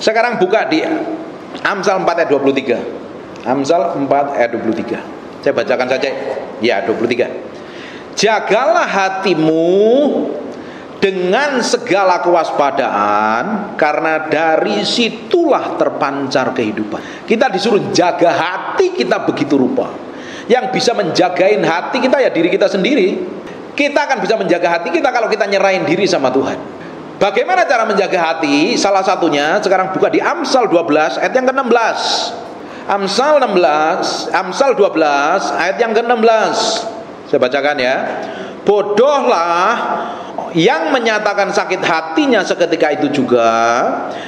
Sekarang buka di Amsal 4 ayat 23. Amsal 4 ayat 23. Saya bacakan saja. Ya, 23. Jagalah hatimu dengan segala kewaspadaan, karena dari situlah terpancar kehidupan. Kita disuruh jaga hati kita begitu rupa. Yang bisa menjagain hati kita ya diri kita sendiri. Kita akan bisa menjaga hati kita kalau kita nyerahin diri sama Tuhan. Bagaimana cara menjaga hati? Salah satunya sekarang buka di Amsal 12 ayat yang ke-16. Amsal 12 ayat yang ke-16. Saya bacakan ya. Bodohlah yang menyatakan sakit hatinya seketika itu juga,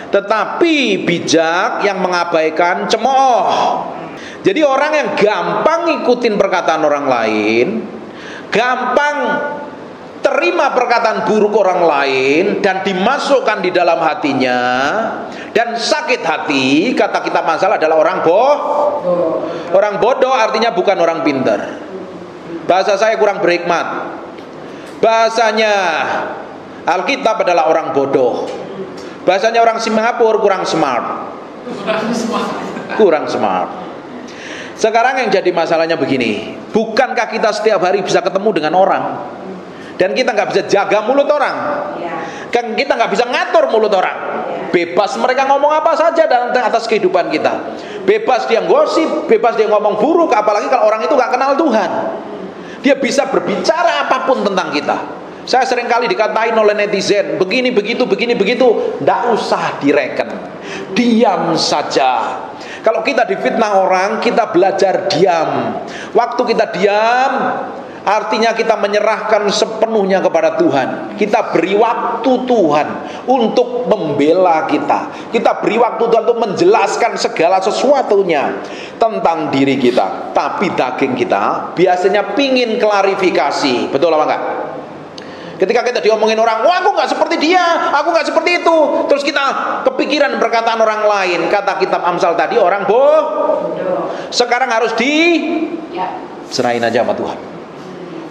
tetapi bijak yang mengabaikan cemooh. Jadi orang yang gampang ngikutin perkataan orang lain, gampang terima perkataan buruk orang lain dan dimasukkan di dalam hatinya, dan sakit hati, kata kitab Amsal adalah orang bodoh. Orang bodoh artinya bukan orang pintar. Bahasa saya kurang berhikmat. Bahasanya Alkitab adalah orang bodoh. Bahasanya orang Singapura kurang smart. Kurang smart. Sekarang yang jadi masalahnya begini, bukankah kita setiap hari bisa ketemu dengan orang, dan kita nggak bisa jaga mulut orang, kan kita nggak bisa ngatur mulut orang. Bebas mereka ngomong apa saja dalam atas kehidupan kita. Bebas dia gosip, bebas dia ngomong buruk, apalagi kalau orang itu nggak kenal Tuhan. Dia bisa berbicara apapun tentang kita. Saya seringkali dikatain oleh netizen, begini begitu, begini begitu. Nggak usah direken, diam saja. Kalau kita difitnah orang, kita belajar diam. Waktu kita diam, artinya kita menyerahkan sepenuhnya kepada Tuhan. Kita beri waktu Tuhan untuk membela kita. Kita beri waktu Tuhan untuk menjelaskan segala sesuatunya tentang diri kita. Tapi daging kita biasanya pingin klarifikasi. Betul apa enggak? Ketika kita diomongin orang, wah aku gak seperti dia, aku gak seperti itu, terus kita kepikiran perkataan orang lain. Kata kitab Amsal tadi, orang bodoh. Sekarang harus serahin aja sama Tuhan.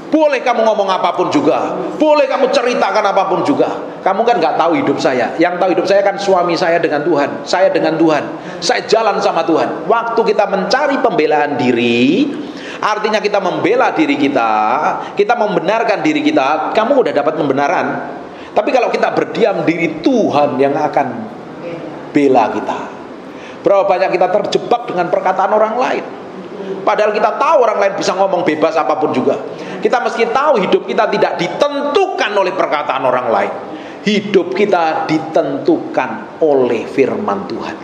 Boleh kamu ngomong apapun juga, boleh kamu ceritakan apapun juga. Kamu kan gak tahu hidup saya. Yang tahu hidup saya kan suami saya dengan Tuhan, saya dengan Tuhan. Saya jalan sama Tuhan. Waktu kita mencari pembelaan diri, artinya kita membela diri kita membenarkan diri kita. Kamu udah dapat pembenaran. Tapi kalau kita berdiam diri, Tuhan yang akan bela kita. Berapa banyak kita terjebak dengan perkataan orang lain, padahal kita tahu orang lain bisa ngomong bebas apapun juga. Kita mesti tahu hidup kita tidak ditentukan oleh perkataan orang lain. Hidup kita ditentukan oleh firman Tuhan.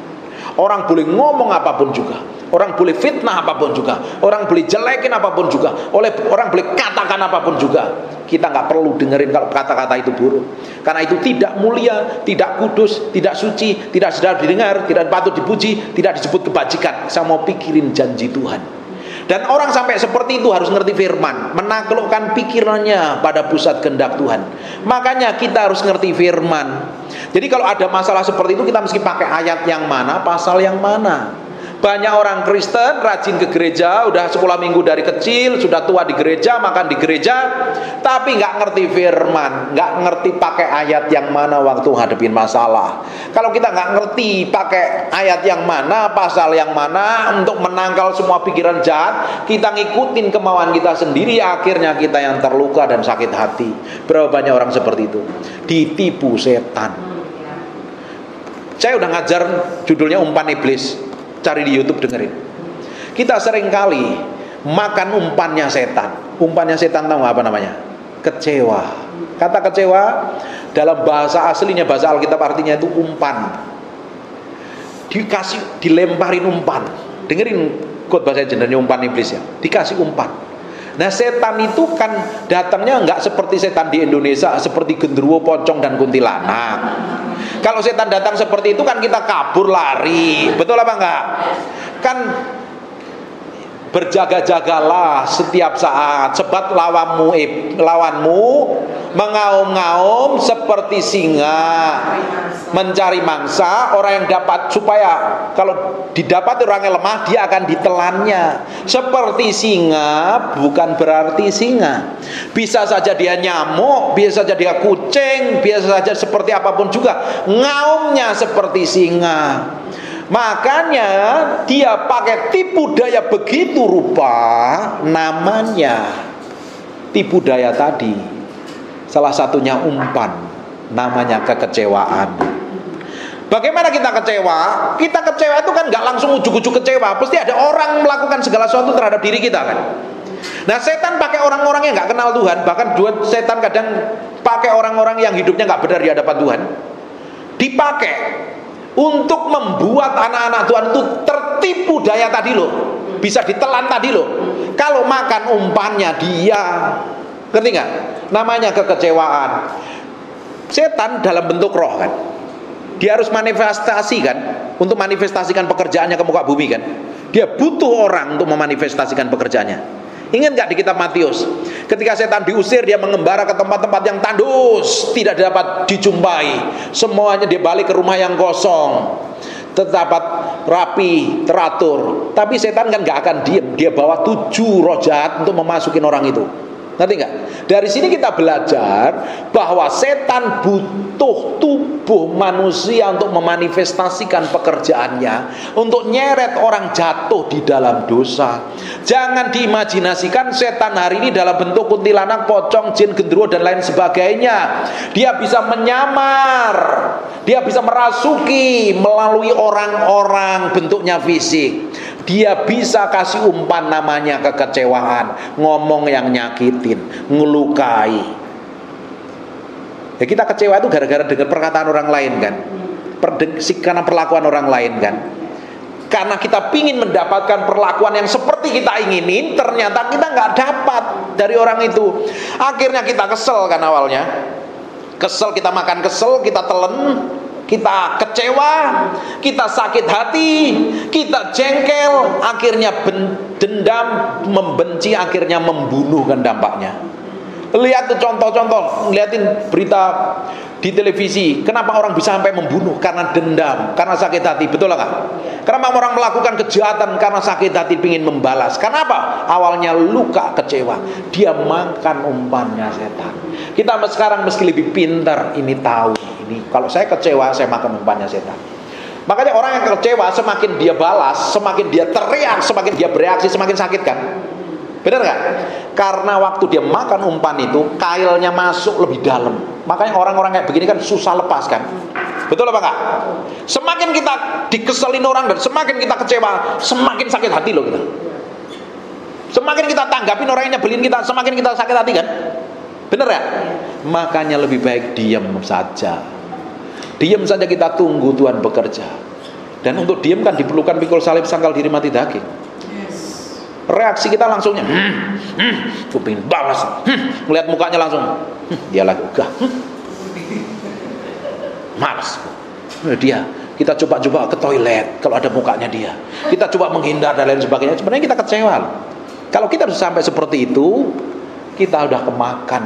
Orang boleh ngomong apapun juga, orang boleh fitnah apapun juga, orang boleh jelekin apapun juga, orang boleh katakan apapun juga. Kita nggak perlu dengerin kalau kata-kata itu buruk, karena itu tidak mulia, tidak kudus, tidak suci, tidak sedap didengar, tidak patut dipuji, tidak disebut kebajikan. Saya mau pikirin janji Tuhan. Dan orang sampai seperti itu harus ngerti firman, menaklukkan pikirannya pada pusat kehendak Tuhan. Makanya kita harus ngerti firman. Jadi kalau ada masalah seperti itu, kita mesti pakai ayat yang mana, pasal yang mana. Banyak orang Kristen rajin ke gereja, udah sekolah minggu dari kecil, sudah tua di gereja, makan di gereja, tapi nggak ngerti firman, nggak ngerti pakai ayat yang mana waktu hadapin masalah. Kalau kita nggak ngerti pakai ayat yang mana, pasal yang mana untuk menangkal semua pikiran jahat, kita ngikutin kemauan kita sendiri, akhirnya kita yang terluka dan sakit hati. Berapa banyak orang seperti itu, ditipu setan. Saya udah ngajar judulnya umpan iblis. Cari di YouTube, dengerin. Kita sering kali makan umpannya setan. Umpannya setan tahu apa namanya? Kecewa. Kata kecewa dalam bahasa aslinya, bahasa Alkitab artinya itu umpan. Dilemparin umpan. Dengerin khotbah saya jendernya umpan iblis ya. Dikasih umpan. Nah setan itu kan datangnya nggak seperti setan di Indonesia, seperti genderuwo, pocong dan kuntilanak. Kalau setan datang seperti itu kan kita kabur lari, betul apa enggak? Kan Berjaga-jagalah setiap saat, sebab lawanmu mengaum-ngaum seperti singa mencari mangsa. Orang yang dapat, supaya kalau didapat orang yang lemah, dia akan ditelannya. Seperti singa bukan berarti singa. Bisa saja dia nyamuk, bisa saja dia kucing, bisa saja seperti apapun juga, ngaumnya seperti singa. Makanya dia pakai tipu daya begitu rupa, namanya tipu daya tadi. Salah satunya umpan, namanya kekecewaan. Bagaimana kita kecewa? Kita kecewa itu kan gak langsung ujuk-ujuk kecewa. Pasti ada orang melakukan segala sesuatu terhadap diri kita kan. Nah, setan pakai orang-orang yang gak kenal Tuhan. Bahkan setan kadang pakai orang-orang yang hidupnya gak benar di hadapan Tuhan. Dipakai untuk membuat anak-anak Tuhan itu tertipu daya tadi loh. Bisa ditelan tadi loh. Kalau makan umpannya dia, ngerti gak? Namanya kekecewaan. Setan dalam bentuk roh kan. Dia harus manifestasi kan, untuk manifestasikan pekerjaannya ke muka bumi kan. Dia butuh orang untuk memanifestasikan pekerjaannya. Ingat gak di kitab Matius, ketika setan diusir, dia mengembara ke tempat-tempat yang tandus, tidak dapat dijumpai. Semuanya dia balik ke rumah yang kosong, terdapat rapi, teratur. Tapi setan kan gak akan diem. Dia bawa 7 roh jahat untuk memasukin orang itu. Ngerti gak? Dari sini kita belajar bahwa setan butuh tubuh manusia untuk memanifestasikan pekerjaannya, untuk nyeret orang jatuh di dalam dosa. Jangan diimajinasikan setan hari ini dalam bentuk kuntilanak, pocong, jin, gendruwo dan lain sebagainya. Dia bisa menyamar, dia bisa merasuki melalui orang-orang bentuknya fisik. Dia bisa kasih umpan, namanya kekecewaan, ngomong yang nyakitin, ngelukai. Ya, kita kecewa itu gara-gara dengar perkataan orang lain kan, karena perlakuan orang lain kan. Karena kita pingin mendapatkan perlakuan yang seperti kita inginin, ternyata kita nggak dapat dari orang itu. Akhirnya kita kesel kan awalnya. Kesel, kita makan kesel, kita telen, kita kecewa, kita sakit hati, kita jengkel, akhirnya dendam, membenci, akhirnya membunuh kan dampaknya. Lihat tuh contoh-contoh, ngeliatin berita di televisi, kenapa orang bisa sampai membunuh? Karena dendam, karena sakit hati, betul nggak? Kenapa orang melakukan kejahatan? Karena sakit hati, ingin membalas. Kenapa? Awalnya luka, kecewa, dia makan umpannya setan. Kita sekarang meski lebih pintar, ini tahu, ini kalau saya kecewa, saya makan umpannya setan. Makanya orang yang kecewa, semakin dia balas, semakin dia teriak, semakin dia bereaksi, semakin sakit kan? Benar nggak? Karena waktu dia makan umpan itu, kailnya masuk lebih dalam. Makanya orang-orang kayak begini kan susah lepas kan? Betul apa enggak? Semakin kita dikeselin orang dan semakin kita kecewa, semakin sakit hati loh kita. Semakin kita tanggapin orang yang nyebelin kita, semakin kita sakit hati kan? Bener ya? Makanya lebih baik diam saja. Diam saja, kita tunggu Tuhan bekerja. Dan untuk diam kan diperlukan pikul salib, sangkal diri, mati daging. Reaksi kita langsungnya gue pengen balas, ngeliat mukanya langsung dia lagi ogah, malas dia. Kita coba-coba ke toilet kalau ada mukanya dia, kita coba menghindar dan lain sebagainya. Sebenarnya kita kecewa. Kalau kita sudah sampai seperti itu, kita udah kemakan.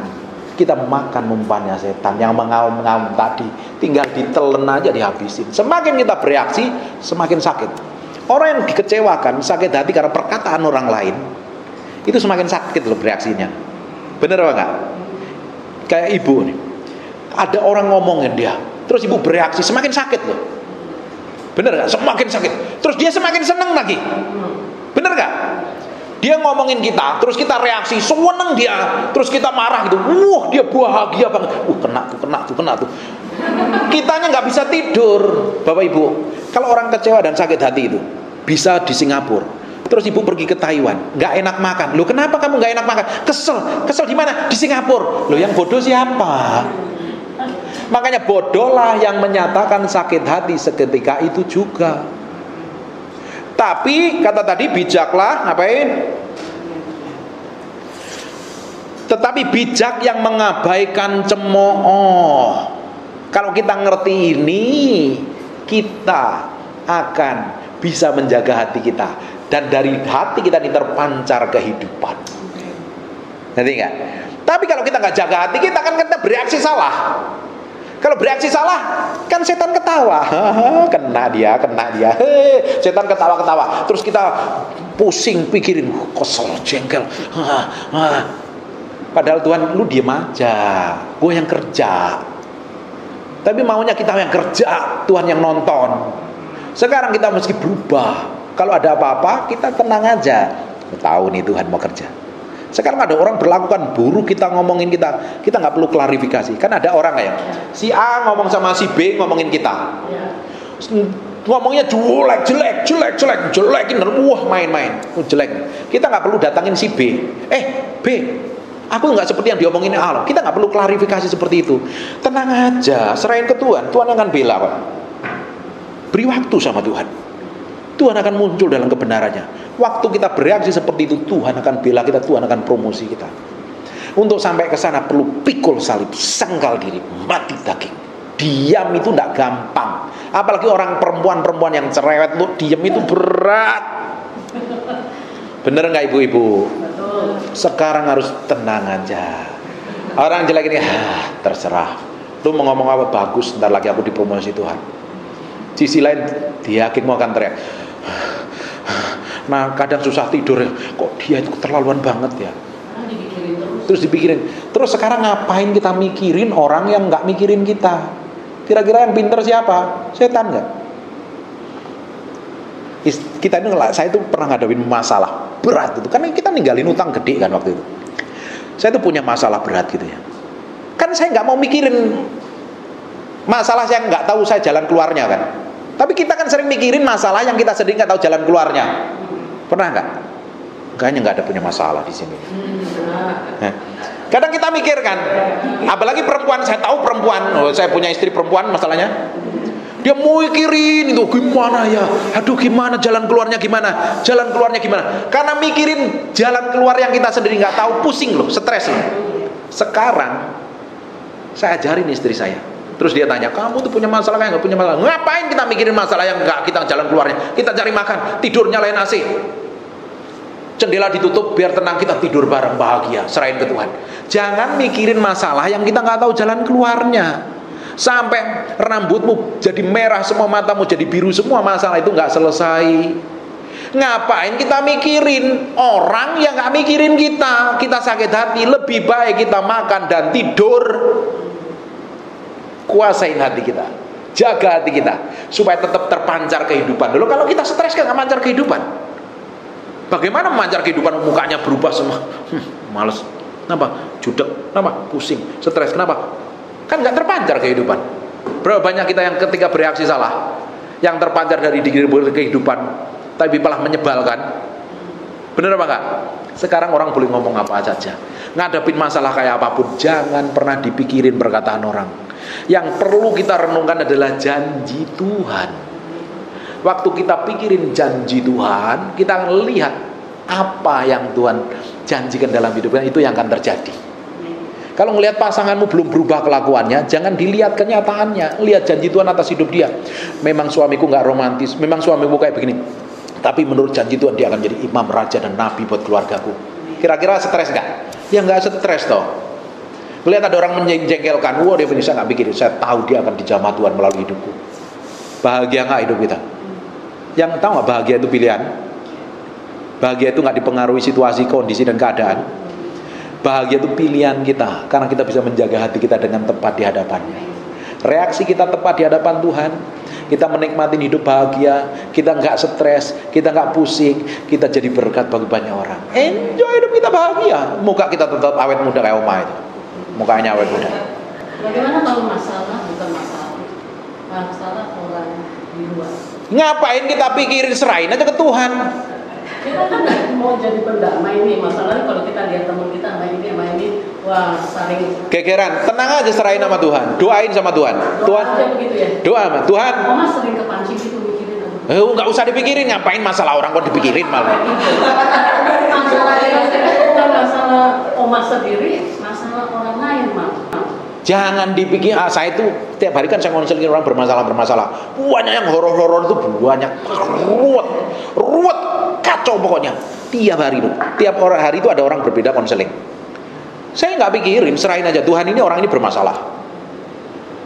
Kita makan umpannya setan yang mengaum-ngaum tadi, tinggal ditelen aja, dihabisin. Semakin kita bereaksi, semakin sakit. Orang yang dikecewakan, sakit hati karena perkataan orang lain, itu semakin sakit loh bereaksinya. Bener apa enggak? Kayak ibu nih, ada orang ngomongin dia, terus ibu bereaksi, semakin sakit loh. Bener enggak? Semakin sakit. Terus dia semakin seneng lagi. Bener enggak? Dia ngomongin kita, terus kita reaksi, seneng dia, terus kita marah gitu. Dia bahagia banget. Kena tuh. Kitanya nggak bisa tidur, Bapak Ibu. Kalau orang kecewa dan sakit hati itu bisa di Singapura, terus ibu pergi ke Taiwan, nggak enak makan. Loh, kenapa kamu nggak enak makan? Kesel di mana? Di Singapura. Loh, yang bodoh siapa? Makanya bodohlah yang menyatakan sakit hati seketika itu juga. Tapi kata tadi bijaklah, ngapain? Tetapi bijak yang mengabaikan cemooh. Kalau kita ngerti ini, kita akan bisa menjaga hati kita. Dan dari hati kita ini terpancar kehidupan. Ngerti nggak? Tapi kalau kita nggak jaga hati kita, kan kita bereaksi salah. Kalau bereaksi salah, kan setan ketawa. Kena dia. Setan ketawa-ketawa. Terus kita pusing pikirin, kesel, jengkel. Padahal Tuhan, lu diem aja, gue yang kerja. Tapi maunya kita yang kerja, Tuhan yang nonton. Sekarang kita mesti berubah. Kalau ada apa-apa, kita tenang aja. Tahu nih Tuhan mau kerja. Sekarang ada orang berlakukan buruk, kita ngomongin kita nggak perlu klarifikasi. Kan ada orang kayak si A ngomong sama si B ngomongin kita, ngomongnya jelekin, wah main-main, jelek. Kita nggak perlu datangin si B. B, aku nggak seperti yang diomongin A. Kita nggak perlu klarifikasi seperti itu. Tenang aja, serahin ke Tuhan. Tuhan akan bela kok. Beri waktu sama Tuhan. Tuhan akan muncul dalam kebenarannya. Waktu kita bereaksi seperti itu, Tuhan akan bela kita, Tuhan akan promosi kita. Untuk sampai ke sana perlu pikul salib, sangkal diri, mati daging. Diam itu tidak gampang. Apalagi orang perempuan yang cerewet, untuk diam itu berat. Bener nggak ibu-ibu? Sekarang harus tenang aja. Orang jelek ini, terserah. Lu mau ngomong apa bagus, ntar lagi aku dipromosi Tuhan. Sisi lain, dia hakim akan teriak. Nah kadang susah tidur, kok dia itu keterlaluan banget ya. Terus dipikirin. Terus sekarang ngapain kita mikirin orang yang nggak mikirin kita? Kira-kira yang pinter siapa? Setan nggak? Kita ini, saya itu pernah ngadepin masalah berat itu. Karena kita ninggalin utang gede kan waktu itu. Saya itu punya masalah berat gitu ya. Kan saya nggak mau mikirin masalah yang nggak tahu saya jalan keluarnya kan. Tapi kita kan sering mikirin masalah yang kita sendiri nggak tahu jalan keluarnya. Pernah nggak? Kayaknya nggak ada punya masalah di sini. Kadang kita mikirkan, apalagi perempuan, saya tahu perempuan, saya punya istri perempuan masalahnya. Dia mau mikirin itu gimana ya, aduh gimana jalan keluarnya gimana, jalan keluarnya gimana. Karena mikirin jalan keluar yang kita sendiri nggak tahu, pusing loh, stres loh. Sekarang saya ajarin istri saya. Terus dia tanya, kamu tuh punya masalah kayak nggak punya masalah? Ngapain kita mikirin masalah yang nggak kita jalan keluarnya? Kita cari makan, tidur nyalain AC, jendela ditutup biar tenang, kita tidur bareng bahagia, serahin ke Tuhan. Jangan mikirin masalah yang kita nggak tahu jalan keluarnya. Sampai rambutmu jadi merah semua, matamu jadi biru semua, masalah itu nggak selesai. Ngapain kita mikirin orang yang nggak mikirin kita? Kita sakit hati, lebih baik kita makan dan tidur. Kuasain hati kita, jaga hati kita supaya tetap terpancar kehidupan. Dulu kalau kita stres kan nggak mancar kehidupan. Bagaimana memancar kehidupan? Mukanya berubah semua, males, kenapa? Judek, kenapa? Pusing, stres, kenapa? Kan nggak terpancar kehidupan. Berapa banyak kita yang ketika bereaksi salah, yang terpancar dari diri kehidupan, tapi malah menyebalkan. Bener apa enggak? Sekarang orang boleh ngomong apa saja, ngadepin masalah kayak apapun, jangan pernah dipikirin perkataan orang. Yang perlu kita renungkan adalah janji Tuhan. Waktu kita pikirin janji Tuhan, kita akan lihat apa yang Tuhan janjikan dalam hidup kita, itu yang akan terjadi. Kalau ngelihat pasanganmu belum berubah kelakuannya, jangan dilihat kenyataannya, lihat janji Tuhan atas hidup dia. Memang suamiku nggak romantis, memang suamiku kayak begini, tapi menurut janji Tuhan dia akan jadi imam, raja, dan nabi buat keluargaku. Kira-kira stres nggak? Ya nggak stres toh. Lihat ada orang menjengkelkan, wah dia bisa nggak pikirin, saya tahu dia akan dijamah Tuhan melalui hidupku. Bahagia nggak hidup kita? Yang tahu nggak bahagia itu pilihan? Bahagia itu nggak dipengaruhi situasi, kondisi, dan keadaan. Bahagia itu pilihan kita, karena kita bisa menjaga hati kita dengan tepat di hadapannya. Reaksi kita tepat di hadapan Tuhan, kita menikmati hidup bahagia, kita nggak stres, kita nggak pusing, kita jadi berkat bagi banyak orang. Enjoy hidup kita bahagia, muka kita tetap awet muda kayak Oma itu. Mukanya awet muda. Bagaimana kalau masalah bukan masalah orang di luar? Ngapain kita pikirin, serahin aja ke Tuhan. Kita kan nggak mau jadi pendamai nih. Masalahnya kalau kita lihat teman kita main ini, wah saling Gegeran, tenang aja, serahin sama Tuhan. Doain sama Tuhan. Tuhan aja begitu ya. Doa sama Tuhan. Mama sering kepancing gitu mikirin apa? Nggak usah dipikirin, ngapain masalah orang kok dipikirin malah. Masalah Oma sendiri, masalah orang lain, Mak. Jangan dipikir, saya itu tiap hari kan saya konseling orang bermasalah. Banyak yang horor-horor itu banyak, ruwet, kacau pokoknya. Tiap hari itu, tiap hari itu ada orang berbeda konseling. Saya nggak pikirin, serahin aja Tuhan, ini orang ini bermasalah.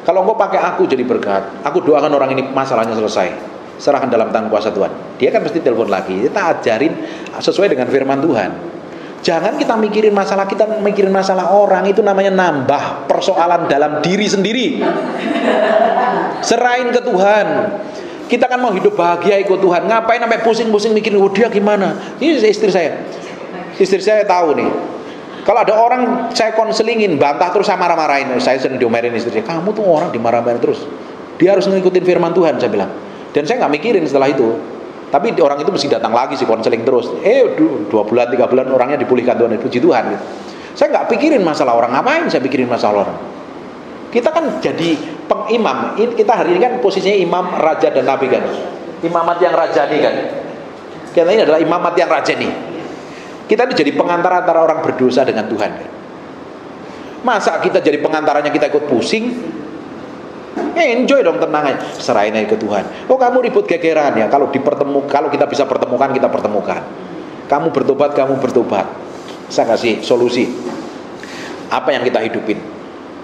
Kalau engkau pakai aku jadi berkat, aku doakan orang ini masalahnya selesai. Serahkan dalam tangan kuasa Tuhan. Dia kan pasti telepon lagi. Kita ajarin sesuai dengan firman Tuhan. Jangan kita mikirin masalah kita, mikirin masalah orang. Itu namanya nambah persoalan dalam diri sendiri. Serahin ke Tuhan. Kita kan mau hidup bahagia ikut Tuhan. Ngapain sampai pusing-pusing mikirin, oh dia gimana? Ini istri saya. Istri saya tahu nih. Kalau ada orang saya konselingin, bantah terus, saya marah-marahin. Saya sering diomelin istri saya. Kamu tuh orang dimarah-marahin terus. Dia harus ngikutin firman Tuhan, saya bilang. Dan saya nggak mikirin setelah itu. Tapi orang itu mesti datang lagi sih, konseling terus. 2 bulan, 3 bulan orangnya dipulihkan Tuhan, puji Tuhan gitu. Saya nggak pikirin masalah orang, ngapain saya pikirin masalah orang. Kita kan jadi pengimam. Kita hari ini kan posisinya imam, raja dan nabi kan. Imamat yang rajani kan. Kita ini adalah imamat yang rajani. Kita ini jadi pengantara antara orang berdosa dengan Tuhan kan. Masa kita jadi pengantaranya kita ikut pusing? Enjoy dong, tenang aja, serahin aja ke Tuhan. Oh kamu ribut gegeran ya, kalau kita bisa pertemukan, kita pertemukan. Kamu bertobat, saya kasih solusi. Apa yang kita hidupin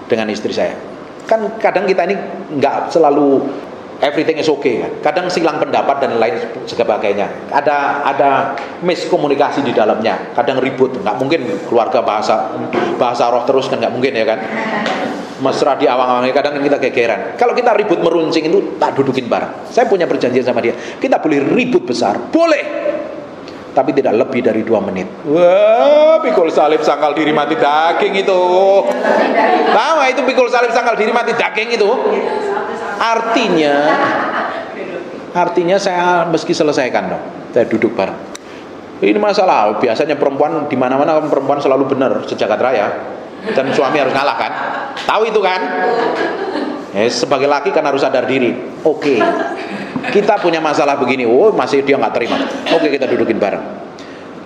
dengan istri saya. Kan kadang kita ini nggak selalu everything is okay kan. Kadang silang pendapat dan lain sebagainya. Ada miskomunikasi di dalamnya. Kadang ribut, nggak mungkin keluarga bahasa roh terus kan, nggak mungkin ya kan. Mesra di awang-awangnya, kadang kita gegeran. Kalau kita ribut meruncing itu tak dudukin bareng. Saya punya perjanjian sama dia. Kita boleh ribut besar, boleh, tapi tidak lebih dari 2 menit. Wah, pikul salib sangkal diri mati daging itu. Tahu nggak itu pikul salib sangkal diri mati daging itu? Artinya saya meski selesaikan dong. Saya duduk bareng. Ini masalah. Biasanya perempuan di mana-mana perempuan selalu benar sejagat raya. Dan suami harus ngalah kan? Tahu itu kan? Sebagai laki kan harus sadar diri. Oke, kita punya masalah begini. Oh masih dia nggak terima. Oke, kita dudukin bareng.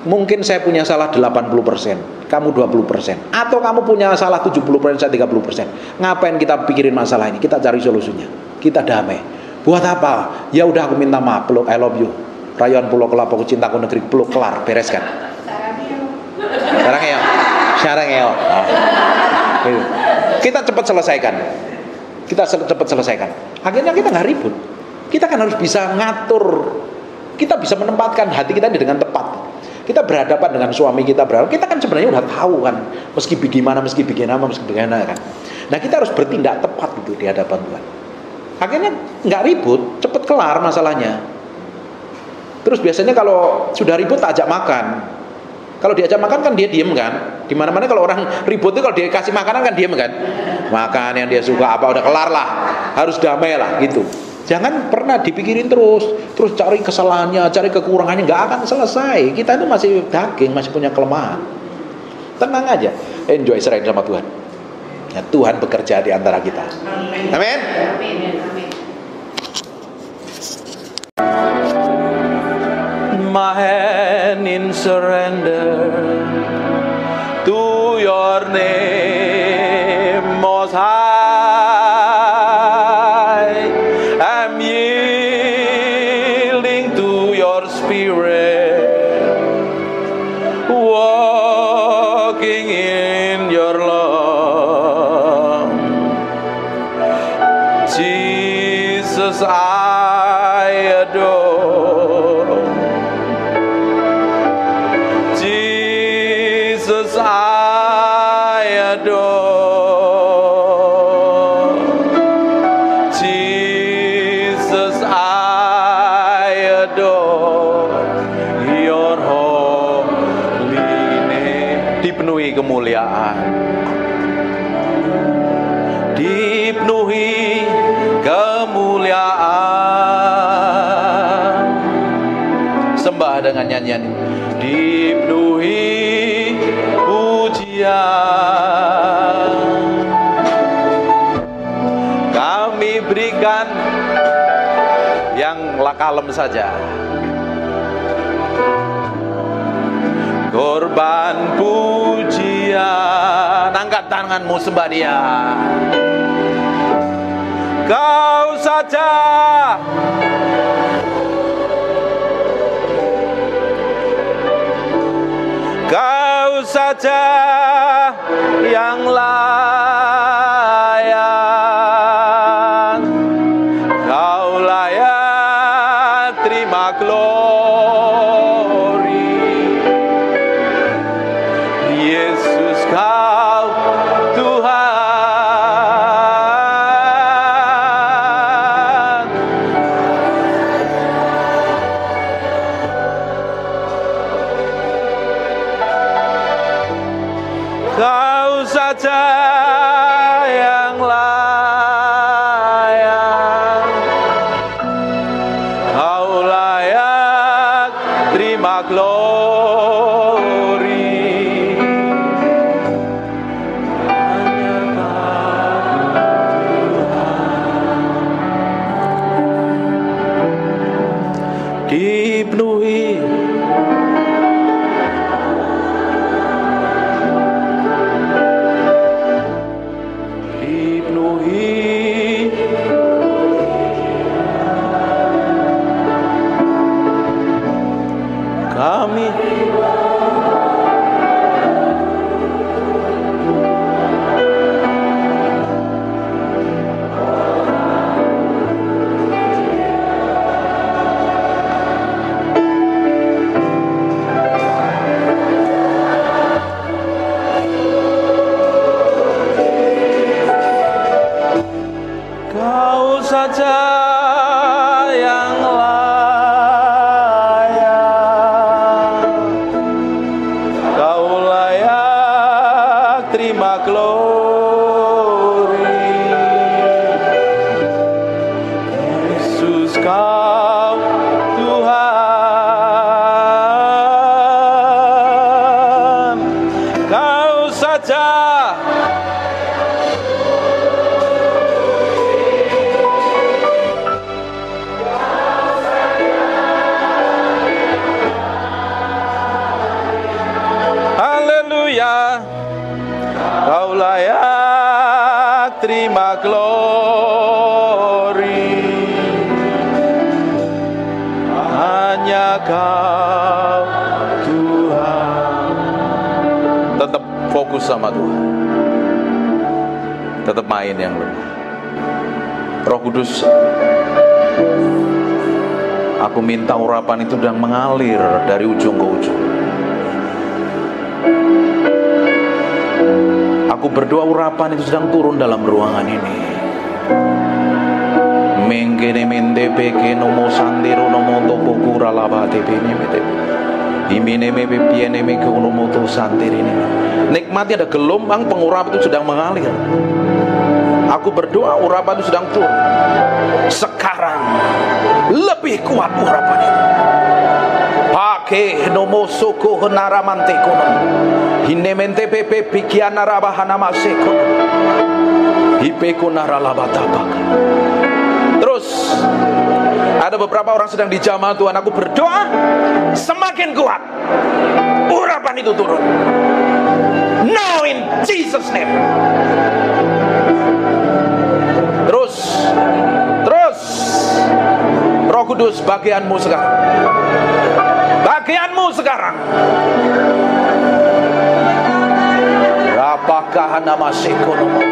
Mungkin saya punya salah 80%, kamu 20%, atau kamu punya salah 70%, saya 30%. Ngapain kita pikirin masalah ini? Kita cari solusinya. Kita damai. Buat apa? Ya udah aku minta maaf, peluk, I love you. Rayuan pulau kelapa, aku cintaku negeri, peluk, kelar, beres kan? Sekarang ya. Kita cepat selesaikan. Akhirnya kita nggak ribut. Kita kan harus bisa ngatur. Kita bisa menempatkan hati kita dengan tepat. Kita berhadapan dengan suami kita kita kan sebenarnya udah tahu kan, meski bagaimana kan. Nah kita harus bertindak tepat gitu di hadapan Tuhan. Akhirnya nggak ribut, cepet kelar masalahnya. Terus biasanya kalau sudah ribut tak ajak makan. Kalau diajak makan kan dia diem kan. Di mana-mana kalau orang ribut itu kalau dia kasih makanan kan diem kan. Makan yang dia suka apa udah kelar lah. Harus damai lah gitu. Jangan pernah dipikirin terus cari kesalahannya, cari kekurangannya, nggak akan selesai. Kita itu masih daging, masih punya kelemahan. Tenang aja, enjoy, serahin sama Tuhan. Ya, Tuhan bekerja di antara kita. Amin. My hand in surrender to your name, Most High. I'm yielding to your spirit, walking in your love. Jesus, I adore. Jesus, I adore. Jesus, I adore your holy name. Dipenuhi kemuliaan, dipenuhi kemuliaan. Sembah dengan nyanyian, dipenuhi pujian. Kami berikan yang kalem saja. Korban pujian, angkat tanganmu sembah Dia. Kau saja saja yang layak, Kau layak terima glory. Yesus, Kau Tuhan. Kau saja yang layak, Kau layak terima glory. Hanya Kau dipenuhi kami. Kau saja yang layak, Kau layak terima glory. Yesus, Kau Tuhan. Kau saja haleluya, Kau layak terima glory. Hanya Kau Tuhan. Tetap fokus sama Tuhan, tetap main yang benar. Roh Kudus, aku minta urapan itu sedang mengalir dari ujung ke ujung. Aku berdoa urapan itu sedang turun dalam ruangan ini. Mengkene mende beke nomo sandero nomo topo kura laba tepe nemete. Imine mebe piene meke nomo to sandiri ini. Nikmati ada gelombang pengurapan itu sedang mengalir. Aku berdoa urapan itu sedang turun. Sekarang lebih kuat urapan itu. Pake nomo soko henaramante kono. Hinemente pepe pikiana rabahana maseko. Hipeko naralabatabak. Terus ada beberapa orang sedang dijamah Tuhan. Aku berdoa semakin kuat urapan itu turun. Now in Jesus name. Terus Roh Kudus, bagianmu sekarang. Bagianmu sekarang. Apakah nama sekonomo?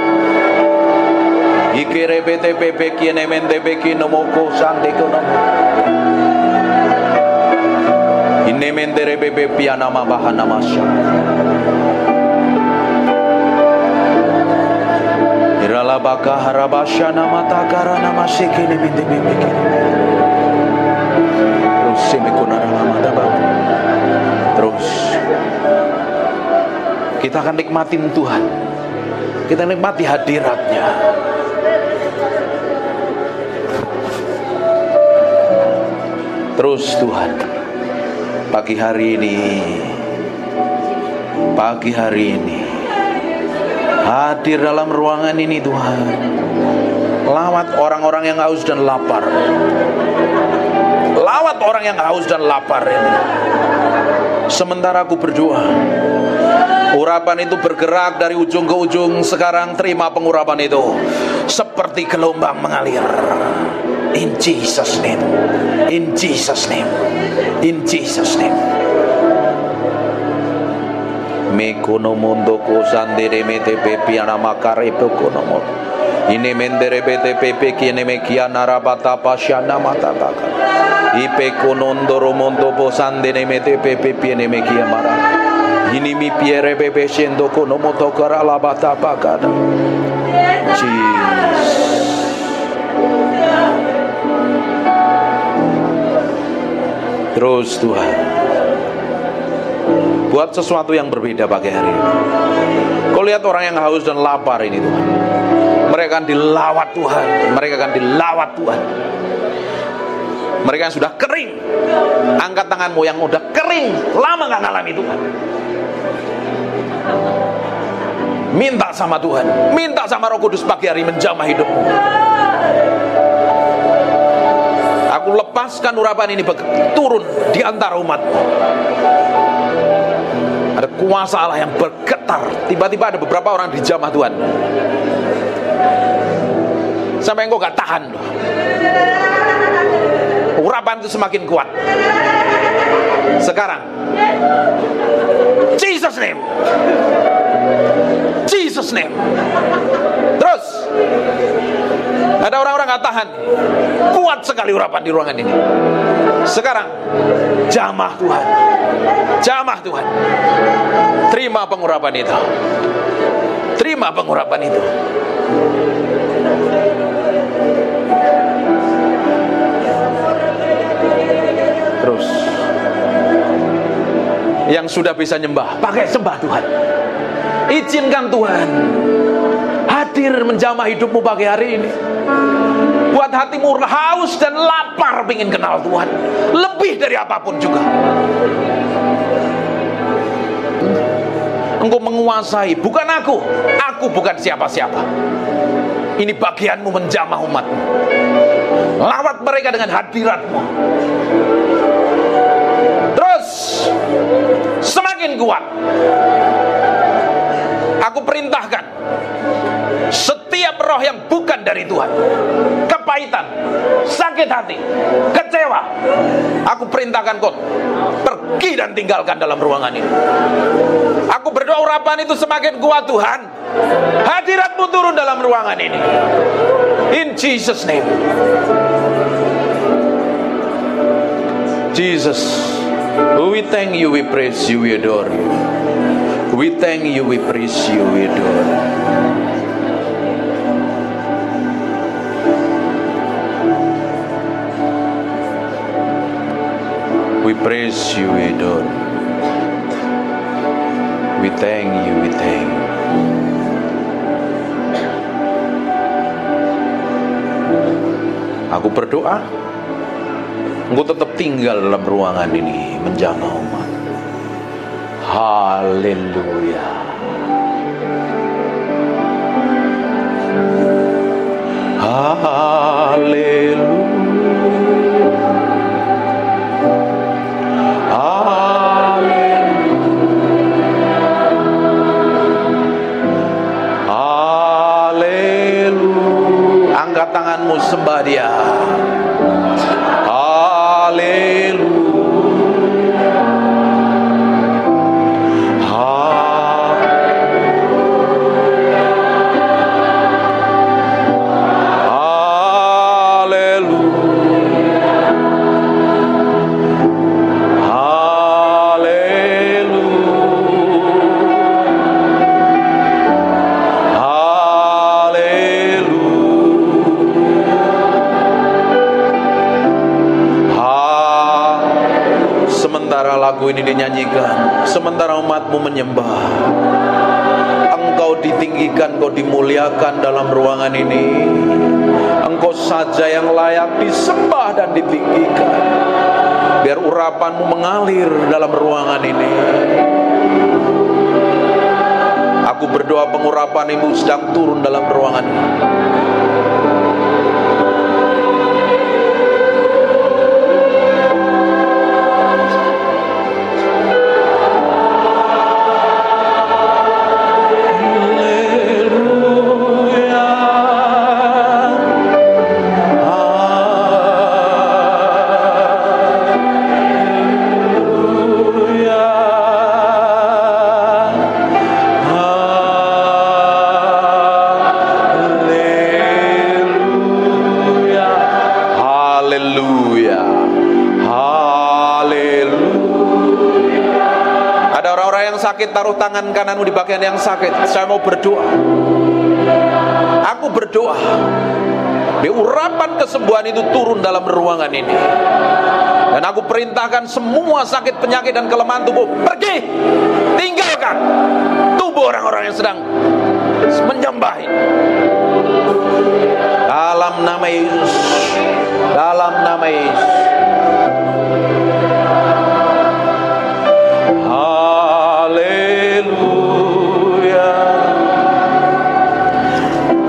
Ikere bete pepe kiene mente beki nomo kosan dekonomo. Ine mente rebebe piana mabahana masya. Irala baka harabasha nama takara nama sekene mente bebeki. Terus semekona nama tabak. Terus kita akan nikmatin Tuhan. Kita nikmati hadiratnya. Terus Tuhan, pagi hari ini hadir dalam ruangan ini Tuhan. Lawat orang-orang yang haus dan lapar. Lawat orang yang haus dan lapar ini. Sementara aku berdoa, urapan itu bergerak dari ujung ke ujung. Sekarang terima pengurapan itu seperti gelombang mengalir. In Jesus name. In Jesus name. In Jesus name. Mekono mondo kosandere mete pepiana makare pekono. Ini mendere bete pepe kine mekiana rabata pasyana matataka. Ipe konondoro mondo posandene mete pepe piene mekia mara. Ini mi piere pepe shendo kono moto kara labata pakada. Terus Tuhan, buat sesuatu yang berbeda pagi hari ini. Kau lihat orang yang haus dan lapar ini Tuhan, mereka akan dilawat Tuhan. Mereka akan dilawat Tuhan. Mereka yang sudah kering, angkat tanganmu yang udah kering, lama gak ngalami Tuhan. Minta sama Tuhan, minta sama Roh Kudus pagi hari menjamah hidupmu. Aku lepaskan urapan ini turun di antara umatmu. Ada kuasa Allah yang bergetar. Tiba-tiba ada beberapa orang dijamah Tuhan, sampai engkau gak tahan. Urapan itu semakin kuat. Sekarang Jesus name, Jesus name. Terus ada orang-orang gak tahan. Kuat sekali urapan di ruangan ini. Sekarang jamah Tuhan, jamah Tuhan. Terima pengurapan itu, terima pengurapan itu. Terus yang sudah bisa nyembah, pakai sembah Tuhan. Izinkan Tuhan hadir menjamah hidupmu pagi hari ini. Buat hatimu haus dan lapar ingin kenal Tuhan lebih dari apapun juga. Engkau menguasai, bukan aku bukan siapa-siapa. Ini bagianmu menjamah umatmu. Lawat mereka dengan hadiratmu. Terus semakin kuat. Aku perintahkan setiap roh yang bukan dari Tuhan, kepahitan, sakit hati, kecewa, aku perintahkan kau pergi dan tinggalkan dalam ruangan ini. Aku berdoa urapan itu semakin kuat Tuhan. Hadiratmu turun dalam ruangan ini. In Jesus name. Jesus, we thank you, we praise you, we adore you. We thank you, we praise you, we adore you. We praise you, we adore you. We thank you, we thank you. Aku berdoa engkau tetap tinggal dalam ruangan ini menjamah umat. Haleluya. Haleluya. Angkat tanganmu, sembah Dia. Lagu ini dinyanyikan, sementara umatmu menyembah, engkau ditinggikan, engkau dimuliakan dalam ruangan ini. Engkau saja yang layak disembah dan ditinggikan. Biar urapanmu mengalir dalam ruangan ini. Aku berdoa pengurapan Ibu sedang turun dalam ruangan ini. sakit, taruh tangan kananmu di bagian yang sakit. Saya mau berdoa. Aku berdoa, urapan kesembuhan itu turun dalam ruangan ini. Dan aku perintahkan semua sakit, penyakit, dan kelemahan tubuh pergi, tinggalkan tubuh orang-orang yang sedang menyembah ini. Dalam nama Yesus, dalam nama Yesus. Haleluya,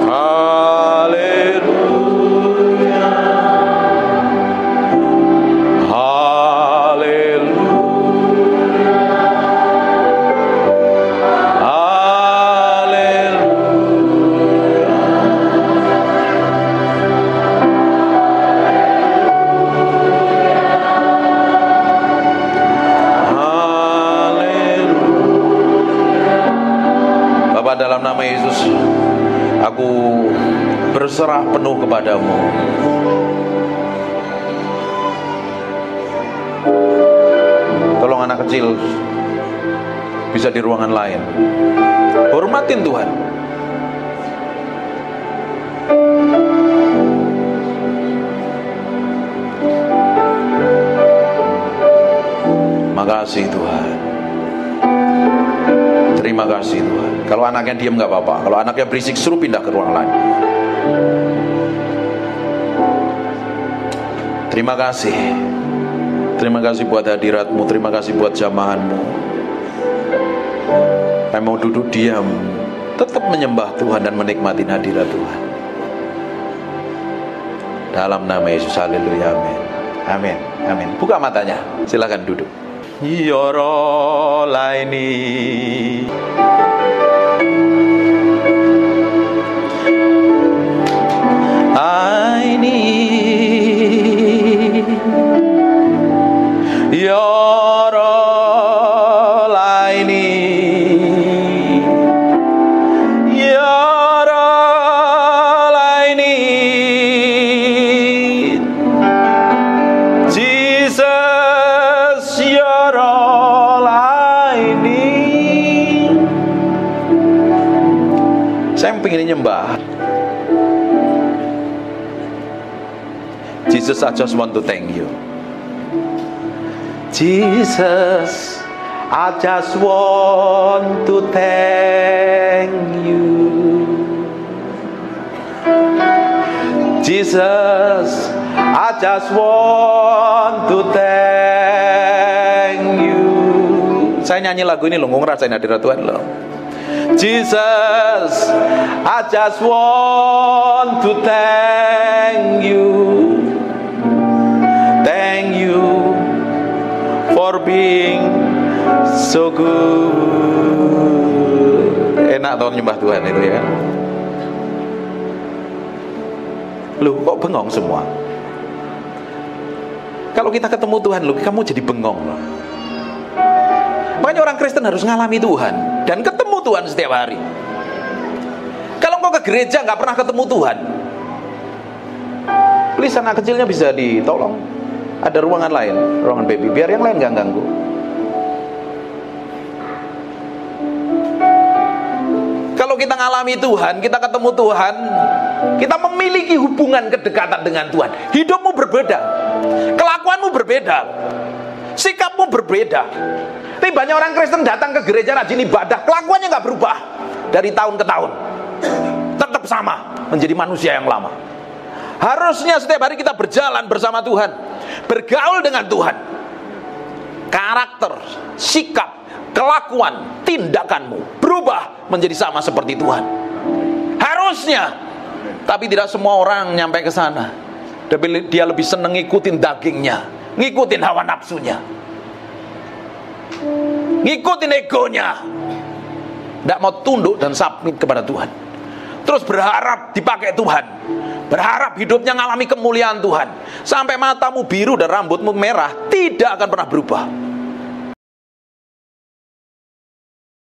haleluya, haleluya, Bapa, dalam nama Yesus, aku berserah penuh kepadamu. Tolong anak kecil bisa di ruangan lain. Hormatin Tuhan. Makasih Tuhan. Terima kasih Tuhan. Kalau anaknya diam gak apa-apa. Kalau anaknya berisik, suruh pindah ke ruang lain. Terima kasih. Terima kasih buat hadiratmu. Terima kasih buat jamahanmu. Saya mau duduk diam, tetap menyembah Tuhan dan menikmati hadirat Tuhan. Dalam nama Yesus, haleluya, amin. Amin, amin. Buka matanya, silakan duduk. Yoro laini aini yoro laini yoro laini Jesus yoro laini. Saya pengen nyembah. Jesus, I just want to thank you. Jesus, I just want to thank you. Jesus, I just want to thank you. Saya nyanyi lagu ini loh, ngerasain hadirat Tuhan loh. Jesus, I just want to thank you. Thank you for being so good. Enak tau nyembah Tuhan itu ya. Loh kok bengong semua? Kalau kita ketemu Tuhan, loh kamu jadi bengong loh. Makanya orang Kristen harus ngalami Tuhan dan ketemu Tuhan setiap hari. Kalau engkau ke gereja gak pernah ketemu Tuhan, please anak kecilnya bisa ditolong. Ada ruangan lain, ruangan baby, biar yang lain gak ganggu. Kalau kita ngalami Tuhan, kita ketemu Tuhan, kita memiliki hubungan kedekatan dengan Tuhan. Hidupmu berbeda, kelakuanmu berbeda, sikapmu berbeda. Tapi banyak orang Kristen datang ke gereja rajin ibadah, kelakuannya gak berubah dari tahun ke tahun, tetap sama, menjadi manusia yang lama. Harusnya setiap hari kita berjalan bersama Tuhan, bergaul dengan Tuhan. Karakter, sikap, kelakuan, tindakanmu berubah menjadi sama seperti Tuhan. Harusnya. Tapi tidak semua orang nyampe ke sana. Dia lebih senang ngikutin dagingnya, ngikutin hawa nafsunya, ngikutin egonya. Tidak mau tunduk dan submit kepada Tuhan. Terus berharap dipakai Tuhan, berharap hidupnya ngalami kemuliaan Tuhan. Sampai matamu biru dan rambutmu merah, tidak akan pernah berubah.